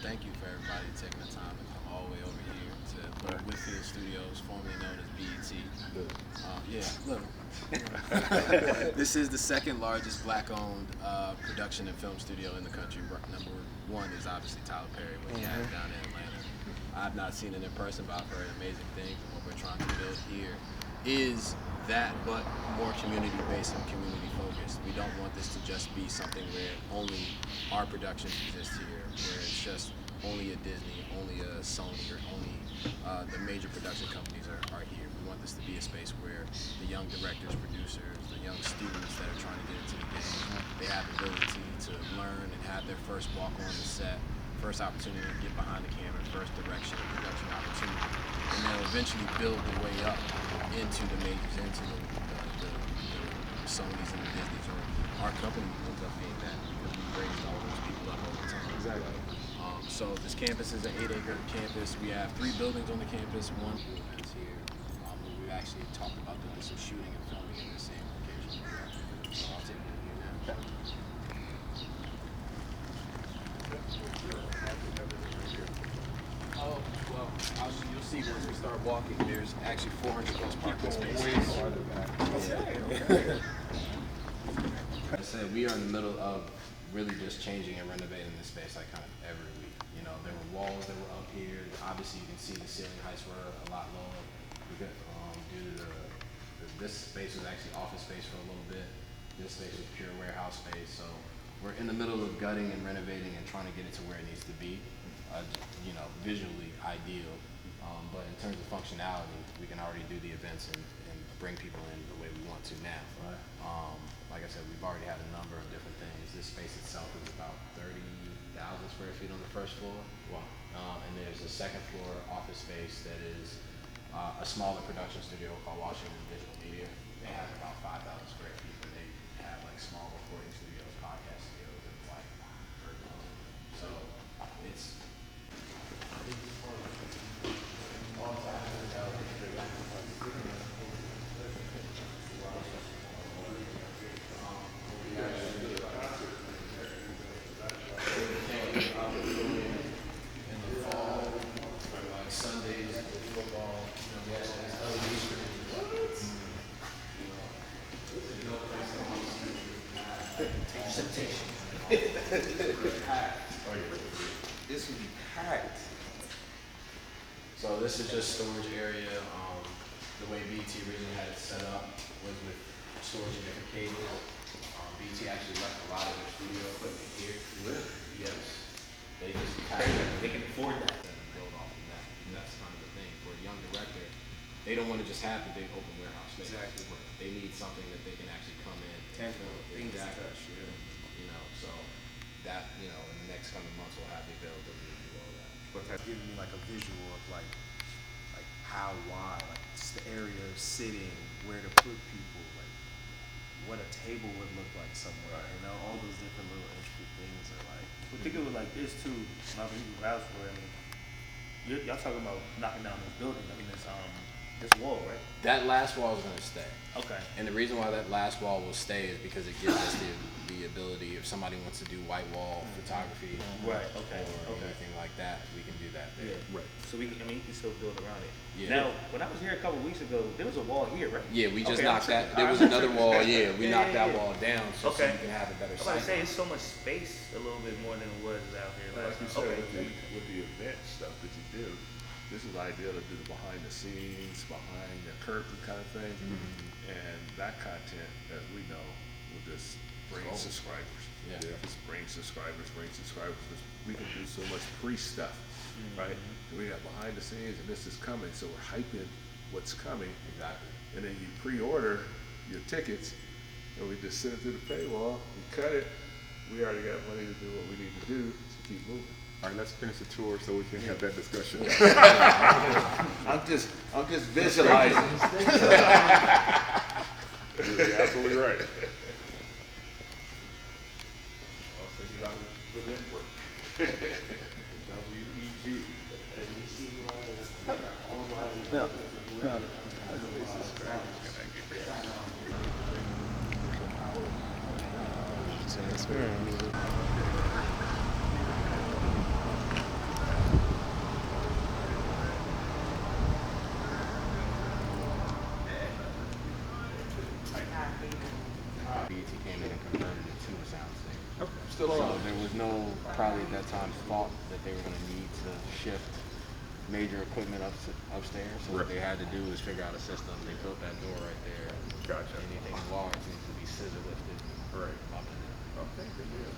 thank you for everybody taking the time to come all the way over here to Whitfield Studios, formerly known as BET. Yeah, look. This is the second largest black-owned production and film studio in the country. Number one is obviously Tyler Perry, what he has down in Atlanta. I've not seen it in person, but I've heard amazing things. And what we're trying to build here is that, but more community-based and community-focused. We don't want this to just be something where only our productions exist here, where it's just only a Disney, only a Sony, or only the major production companies are here. We want this to be a space where the young directors, producers, the young students that are trying to get into the game, they have the ability to learn and have their first walk on the set, first opportunity to get behind the camera, first direction and production opportunity, and they'll eventually build their way up into the majors, into the Sonys and the Disneys, or our company ends up being that because we raised all those people up over time. Exactly. So this campus is an 8-acre campus. We have 3 buildings on the campus. One is here. We've actually talked about doing some shooting and filming in the same location. So I'll take it here now. Oh, well, you'll see once we start walking, there's actually 400 plus parking spaces. Like I said, we are in the middle of really just changing and renovating this space like kind of every week. You know, there were walls that were up here. Obviously, you can see the ceiling heights were a lot lower. Due to this space was actually office space for a little bit. This space was pure warehouse space. So we're in the middle of gutting and renovating and trying to get it to where it needs to be. You know, visually ideal. But in terms of functionality, we can already do the events and bring people in the way we want to now. Right. Like I said, we've already had a number of different things. This space itself is about 30,000 square feet on the first floor. Wow. And there's a second floor office space that is a smaller production studio called Washington Digital Media. They have about 5,000 square feet, but they have like small recording studios, podcast studios, and like so it's. This would be packed. So this is just storage area. The way BT originally had it set up was with storage of different cables. BT actually left a lot of their studio equipment here. Really? Yes. They just They can afford that. and build off of that. And that's kind of the thing. For a young director, they don't want to just have the big open warehouse space. Exactly. They need something that they can actually come in. Tangible things to touch, yeah. You know, so that, you know, in the next coming months we'll have the availability to do all that. But that's giving me like a visual of like how, why, like just the area of sitting, where to put people, like what a table would look like somewhere. You know, all those different little intricate things are like. Well, think of it like this too. Not that you can vouch for it. I mean, y'all talking about knocking down this building. I mean, this wall, right? That last wall is going to stay. Okay. And the reason why that last wall will stay is because it gives us the ability, if somebody wants to do white wall photography Right. Okay. or anything like that, we can do that there. Yeah. Right. So you can still build around it. Yeah. Now, when I was here a couple of weeks ago, there was a wall here, right? Yeah, we just Okay, knocked I'm that. There was another wall. Yeah, we Yeah, knocked yeah, that yeah. wall down so Okay. you can have a better I was about to sight. say it's so much space, a little bit more than it was out here. Like you said, Okay. with the event stuff that you do, this is ideal to do the behind the scenes, behind the curtain kind of thing. And that content, as we know, will just bring subscribers. Yeah. Just bring subscribers. Just, we can do so much pre-stuff, right? And we got behind the scenes and this is coming, so we're hyping what's coming. Exactly. And then you pre-order your tickets and we just send it through the paywall, we cut it, we already got money to do what we need to do to keep moving. All right, let's finish the tour so we can have that discussion. I'm just visualizing. You're absolutely right. BET came in and converted it to a soundstage. Okay. Still So on. there was no, probably at that time, thought that they were going to need to shift major equipment upstairs. So what they had to do is figure out a system. They built that door right there. Gotcha. Anything large needs to be scissor lifted Right. up in there. Okay, good deal.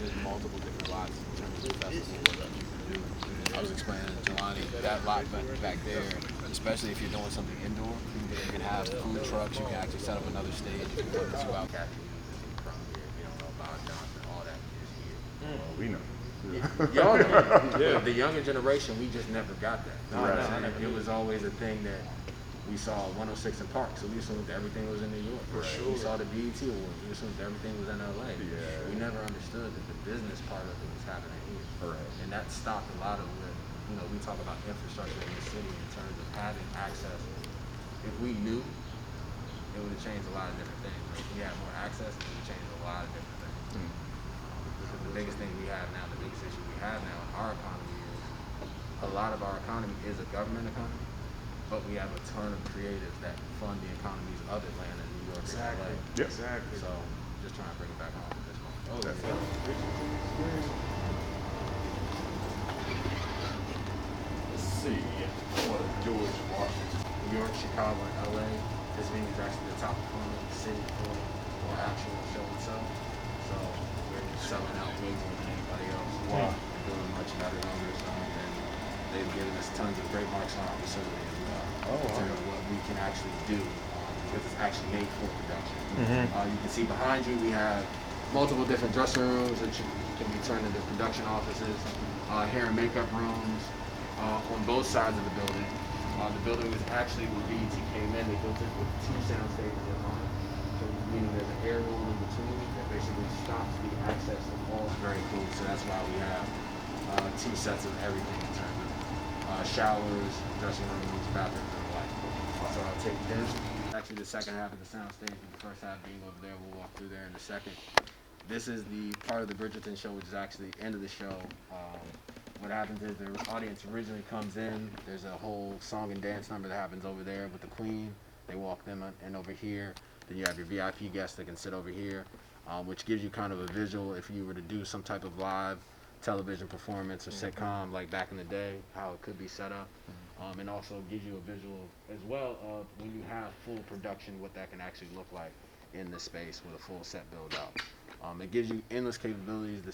There's multiple different lots in terms of the festival that you can do. I was explaining to Jelani, that lot back there, especially if you're doing something indoor, you can have food trucks, you can actually set up another stage, you can put the two out. From here, you don't know about Johnson, all that is here. Well, we know. Y'all know. Yeah. The younger generation, we just never got that. Right. It was always a thing that we saw 106 in Park, so we assumed everything was in New York. For sure. We saw the BET Awards, we assumed everything was in LA. Yeah. We never understood that the business part of it was happening here. Right. And that stopped a lot of what, we talk about infrastructure in the city in terms of having access. If we knew, it would have changed a lot of different things. If we had more access, it would have changed a lot of different things. The biggest thing we have now, the biggest issue we have now in our economy is a lot of our economy is a government economy, but we have a ton of creatives that fund the economies of Atlanta, New York, and LA. Yep. Exactly. So just trying to bring it back home at this point. Oh, definitely. Let's see. What is George Washington? New York, Chicago, and LA. This venue is actually the top performer in the city for actual show itself. So we're selling out way more than anybody else. Wow. We're doing much better numbers, and they've given us tons of great marks on our facility as well. In terms of what we can actually do, because it's actually made for production. You can see behind you we have multiple different dressing rooms that can be turned into production offices, hair and makeup rooms on both sides of the building. The building was actually when BET came in, they built it with 2 sound stages on it. So meaning there's an air room in between that basically stops the access to all. It's very cool. So that's why we have 2 sets of everything in terms of showers, dressing rooms, bathrooms, and the like. So I'll take this. Actually, the second half of the sound stage, with the first half being over there, we'll walk through there in a second. This is the part of the Bridgerton show, which is actually the end of the show. What happens is the audience originally comes in. There's a whole song and dance number that happens over there with the Queen. They walk them in over here. Then you have your VIP guests that can sit over here, which gives you kind of a visual if you were to do some type of live television performance or sitcom like back in the day, how it could be set up. And also gives you a visual as well of when you have full production, what that can actually look like in this space with a full set build out. It gives you endless capabilities. The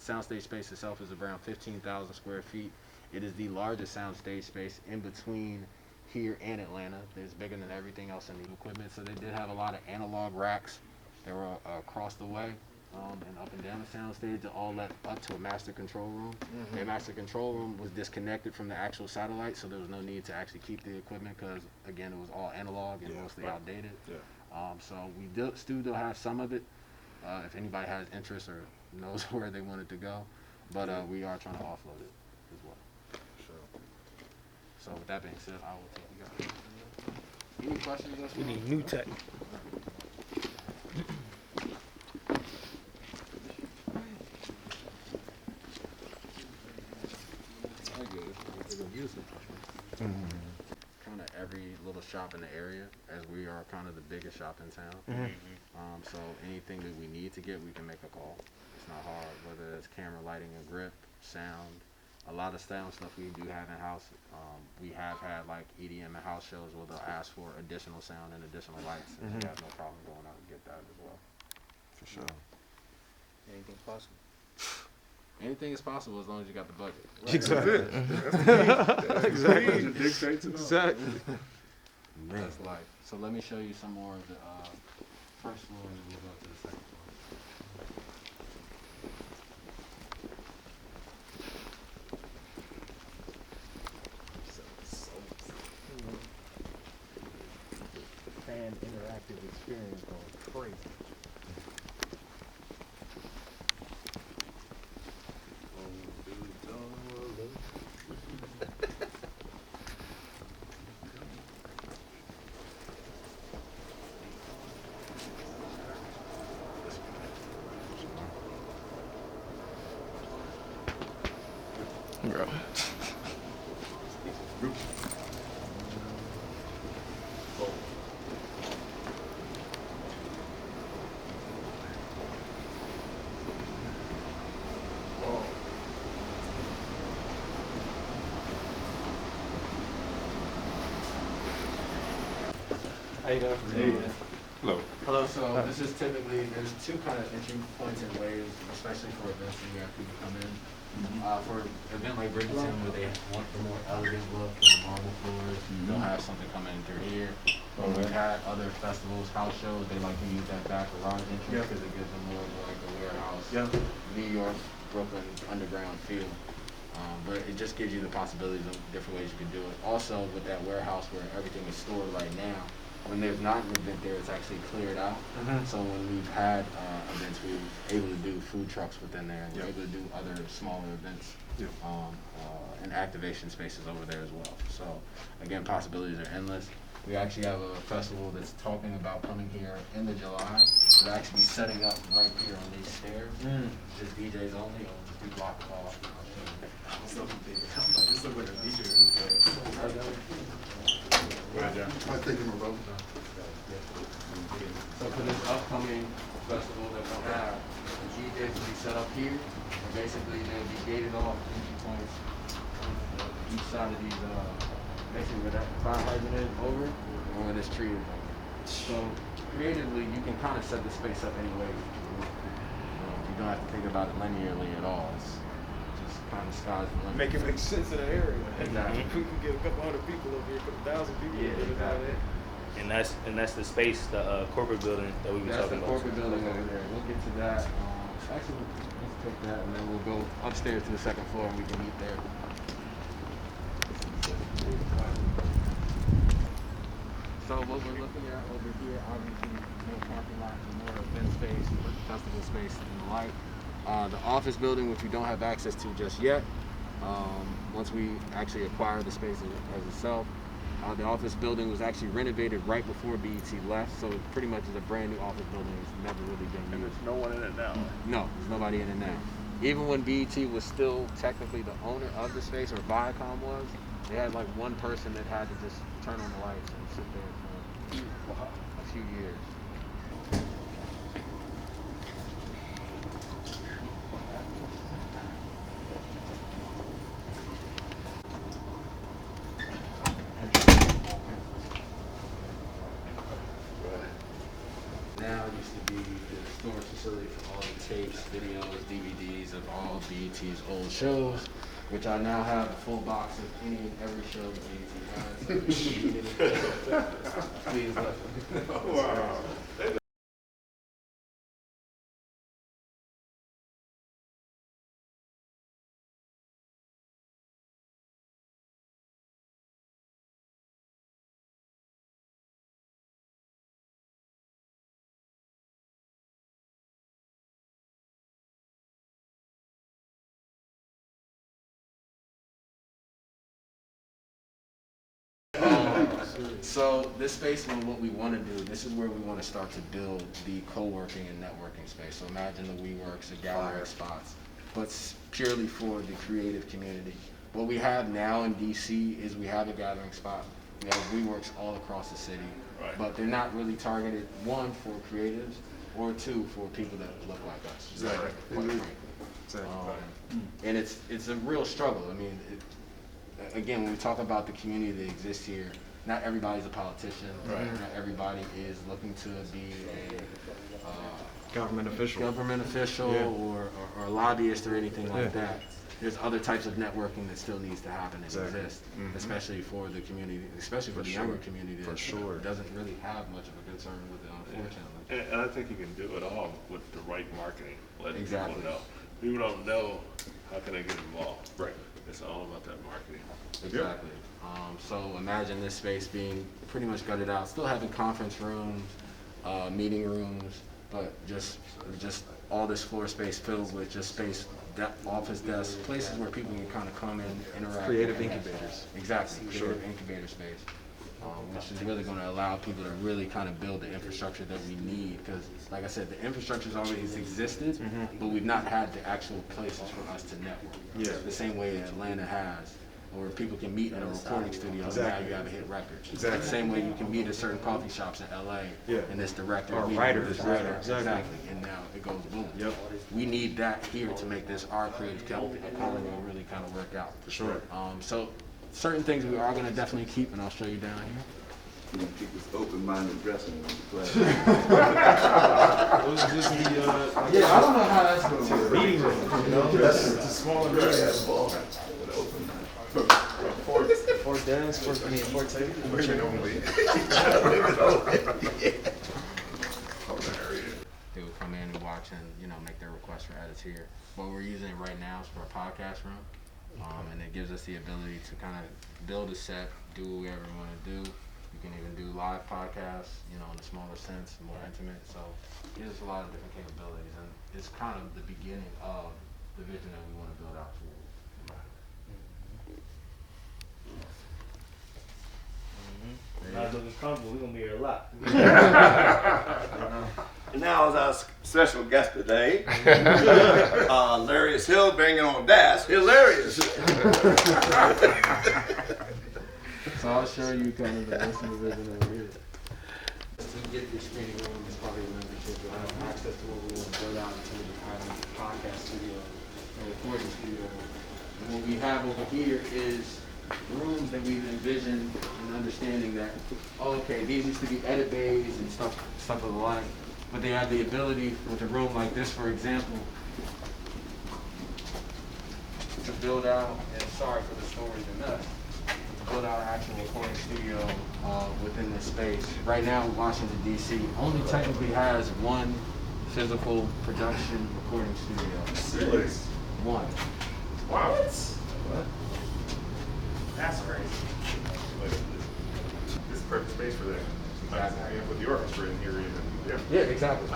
soundstage space itself is around 15,000 square feet. It is the largest soundstage space in between here and Atlanta. It's bigger than everything else in the equipment. So they did have a lot of analog racks that were across the way and up and down the soundstage that all led up to a master control room. The master control room was disconnected from the actual satellite, so there was no need to actually keep the equipment because, again, it was all analog and mostly outdated. So we still have some of it. If anybody has interest or knows where they want it to go, but we are trying to offload it as well. So with that being said, I will take you guys. Any questions? We need new tech. Kind of every little shop in the area, as we are kind of the biggest shop in town. So anything that we need to get, we can make a call. It's not hard, whether it's camera, lighting, and grip, sound. A lot of sound stuff we do have in house. We have had like EDM and house shows where they'll ask for additional sound and additional lights, and we have no problem going out and get that as well. For sure. Anything possible. Anything is possible as long as you got the budget. Exactly. Exactly. Dictates it all. Exactly. That's life. So let me show you some more of the first floor and then we'll go to the second floor. Fan interactive experience going crazy. Bro. Group. How you doing? Hello. Hello. So this is typically, there's two kind of entry points and ways, especially for events when you have people come in. For an event like Bridgerton, where they want the more elegant look and marble floors, they'll have something coming in through here. But we've had other festivals, house shows, they like to use that back garage entrance because it gives them more of like a warehouse, New York, Brooklyn underground feel. But it just gives you the possibilities of different ways you can do it. Also, with that warehouse where everything is stored right now, when there's not an event there, it's actually cleared out. So when we've had events, we're able to do food trucks within there. We're able to do other smaller events and activation spaces over there as well. So again, possibilities are endless. We actually have a festival that's talking about coming here in the July. It'll actually be setting up right here on these stairs. Just DJs only, or just do block off. This look like a DJ. I think I'm about. So for this upcoming festival that we'll have, the DJs will be set up here, and basically they'll be gated off entry points on each side of these, basically where that fire hydrant is over, and where this tree is over. So creatively, you can kind of set the space up any way. You don't have to think about it linearly at all. It's just kind of sky's the limit. Make it make sense in the area. Exactly. We can get a couple hundred people over here, a couple thousand people Yeah, over exactly. there. And that's the space, the corporate building that we were That's the talking about. corporate building over there. We'll get to that. Actually, let's take that and then we'll go upstairs to the second floor and we can meet there. So what we're looking at over here, obviously, more parking lot, more event space, more festival space, and the like. The office building, which we don't have access to just yet, once we actually acquire the space as itself. The office building was actually renovated right before BET left, so it pretty much is a brand new office building. It's never really been And used. there's no one in it now. No, there's nobody in it now. Even when BET was still technically the owner of the space, or Viacom was, they had like one person that had to just turn on the lights and sit there for a few years. Now it used to be the storage facility for all the tapes, videos, DVDs of all of BET's old shows, which I now have a full box of any and every show that BET has. So please let Wow. So this space, what we want to do, this is where we want to start to build the co-working and networking space. So imagine the WeWorks, the gathering spots, but purely for the creative community. What we have now in DC is we have a gathering spot. We have WeWorks all across the city, but they're not really targeted, one, for creatives, or two, for people that look like us. Exactly. Quite frankly. And it's a real struggle. I mean, again, when we talk about the community that exists here, not everybody's a politician. Not everybody is looking to be a Government official. or a lobbyist or anything like that. There's other types of networking that still needs to happen and exist, especially for the community, especially for the younger community that doesn't really have much of a concern with it, unfortunately. And I think you can do it all with the right marketing. Let Exactly. people know. People don't know, how can they get involved? Right. It's all about that marketing. Exactly. So imagine this space being pretty much gutted out, still having conference rooms, meeting rooms, but just all this floor space filled with just space, office desks, places where people can kind of come in, interact. Creative incubators. Exactly, creative incubator space, which is really going to allow people to really kind of build the infrastructure that we need. Because, like I said, the infrastructure's always existed, but we've not had the actual places for us to network. The same way Atlanta has. or people can meet in a recording studio. Exactly. Now you gotta hit records. Exactly. The same way you can meet at certain coffee shops in LA. Yeah. And this director Or meeting writers, with this writer. yeah, exactly. And now it goes boom. Yep. We need that here to make this our creative economy really kind of work out. For sure. So certain things we are gonna definitely keep, and I'll show you down here. You know, keep this open-minded dressing room. Those are just the Yeah, I don't know how that's gonna work. meeting room, you know? That's a smaller meeting room. Four desks, four tables. They would come in and watch and, make their requests for edits here. What we're using it right now is for a podcast room. And it gives us the ability to kind of build a set, do whatever we want to do. You can even do live podcasts, in a smaller sense, more intimate. So it gives us a lot of different capabilities. And it's kind of the beginning of the vision that we want to build out for. Not looking comfortable, we're gonna be here a lot. And now is our special guest today, Hilarious Hill, bringing on Das. Hilarious. So I'll show you kind of the rest of the vision over here. To get the screening room is probably a membership. You'll have access to what we want to build out into the podcast studio and recording studio. And what we have over here is rooms that we've envisioned and understanding that, okay, these used to be edit bays and stuff of the like, but they have the ability with a room like this, for example, to build out, and sorry for the stories and mess, to build out an actual recording studio within this space. Right now, Washington, D.C. only technically has one physical production recording studio. Serious? One. Wow. What? That's crazy. This is perfect space for that. Exactly. And with the orchestra in here, even. Yeah, exactly.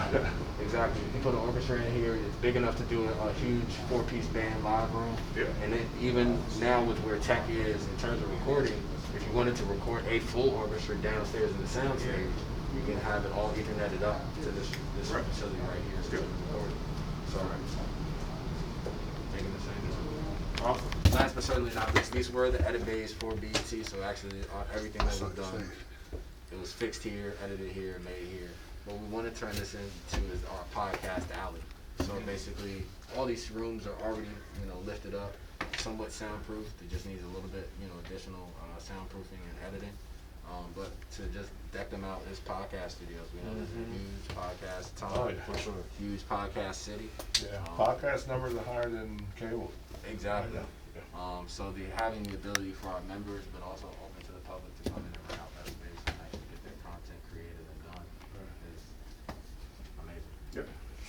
Exactly. You can put an orchestra in here. It's big enough to do a huge 4-piece band live room. Yeah. And then even now with where tech is in terms of recording, if you wanted to record a full orchestra downstairs in the sound stage, you can have it all Ethernetted up to this facility right here. So recording. So making the same. Awesome. Last but certainly not least, these were the edit bays for BET. So actually, everything that we've done, it was fixed here, edited here, made here. What we want to turn this into is our podcast alley. So basically, all these rooms are already, lifted up, somewhat soundproof. It just needs a little bit, additional soundproofing and editing. But to just deck them out as podcast studios, we know there's a huge podcast town, Oh, yeah, for sure. huge podcast city. Yeah, podcast numbers are higher than cable. Exactly. Yeah. So having the ability for our members, but also open to the public to